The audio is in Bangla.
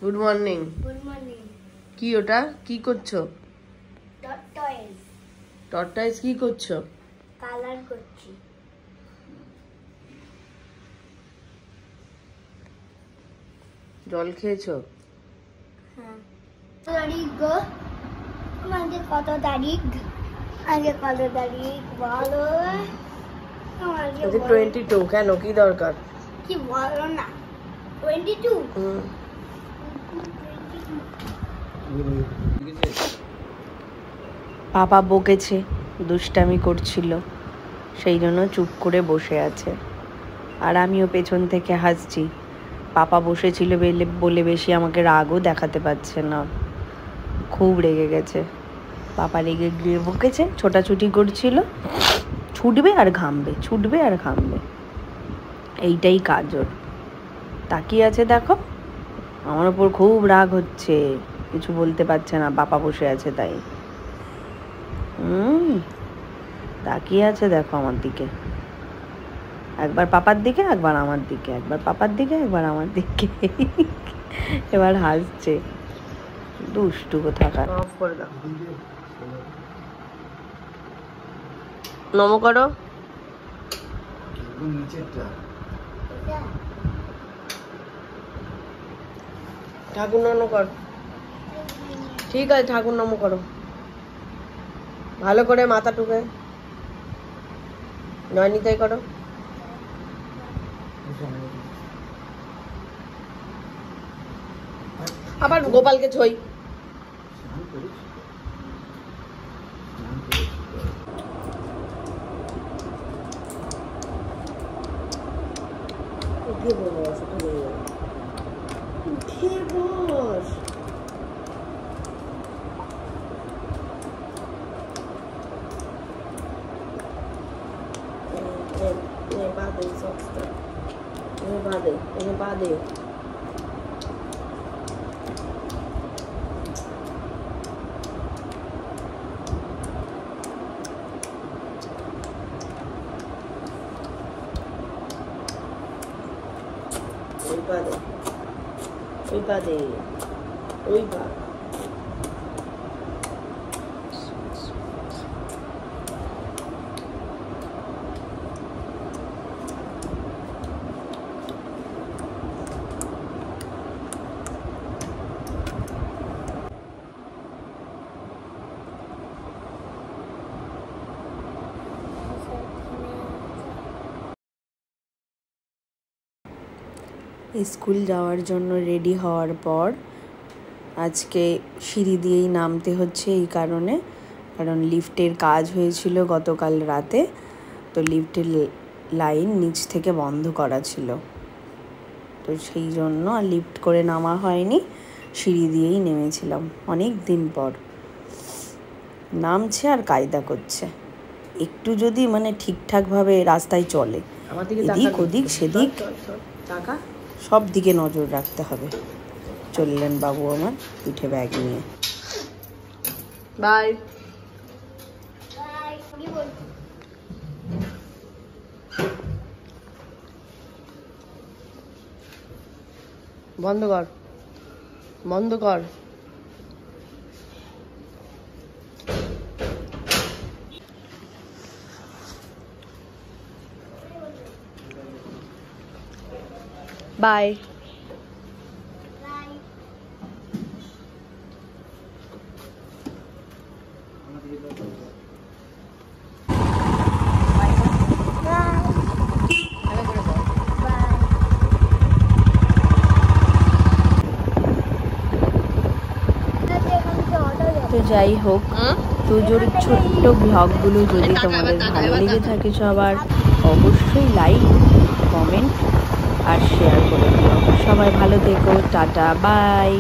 Good morning. Good morning. কি ওটা কি করছো? টর্টয়েস। টর্টয়েস কি করছো? কালার করছি। জল খেয়েছো? হ্যাঁ। তারিখ গো, আমাকে কত তারিখ? আগে কত তারিখ বলো? আমাকে 22। কেন, কি দরকার? কি বলো না? 22। পাপা বকেছে, দুষ্টামি করছিল, সেই জন্য চুপ করে বসে আছে। আর আমিও পেছন থেকে হাসছি। পাপা বসেছিল বলে বেশি আমাকে রাগও দেখাতে পারছে না। খুব রেগে গেছে। পাপা রেগে গিয়ে বকেছে, ছোটাছুটি করছিল, ছুটবে আর ঘামবে, ছুটবে আর ঘামবে, এইটাই কাজ ওর। তাকিয়ে আছে দেখো, আমার ওপর খুব রাগ হচ্ছে, কিছু বলতে পারছে না, পাপা বসে আছে তাই। তাকিয়ে আছে দেখো আমার দিকে, একবার পাপার দিকে একবার আমার দিকে, একবার পাপার দিকে একবার আমার দিকে। এবার হাসছে, দুষ্টু কোথাকার। অফ করে দাও। নমো করো। ঠাকুর নম কর। ঠিক আছে, ঠাকুর নম করো ভালো করে, মাথা টুকে নয়নিতাই করো। আবার গোপালকে ছই। উঠে বস, উঠে বস। বাদে ওই পা। স্কুল যাওয়ার জন্য রেডি হওয়ার পর আজকে সিঁড়ি দিয়েই নামতে হচ্ছে, এই কারণ লিফটের কাজ হয়েছিল গতকাল রাতে, তো লিফটের লাইন নিচ থেকে বন্ধ করা ছিল, তো সেই জন্য আর লিফট করে নামা হয়নি, সিঁড়ি দিয়েই নেমেছিলাম। অনেক দিন পর নামছে আর কায়দা করছে। একটু যদি ঠিকঠাকভাবে রাস্তায় চলে, এদিক ওদিক সেদিক সব দিকে নজর রাখতে হবে। চললেন বাবু আমার পিঠে ব্যাগ নিয়ে। বাই। বন্ধ কর, বন্ধ কর। বাই। তো যাই হোক, পুজোর ছোট্ট ব্লগগুলো যদি তোমাদের ভালো লেগে থাকে সবার, অবশ্যই লাইক, কমেন্ট আর শেয়ার করে দিও। সবাই ভালো থেকো, টাটা, বাই।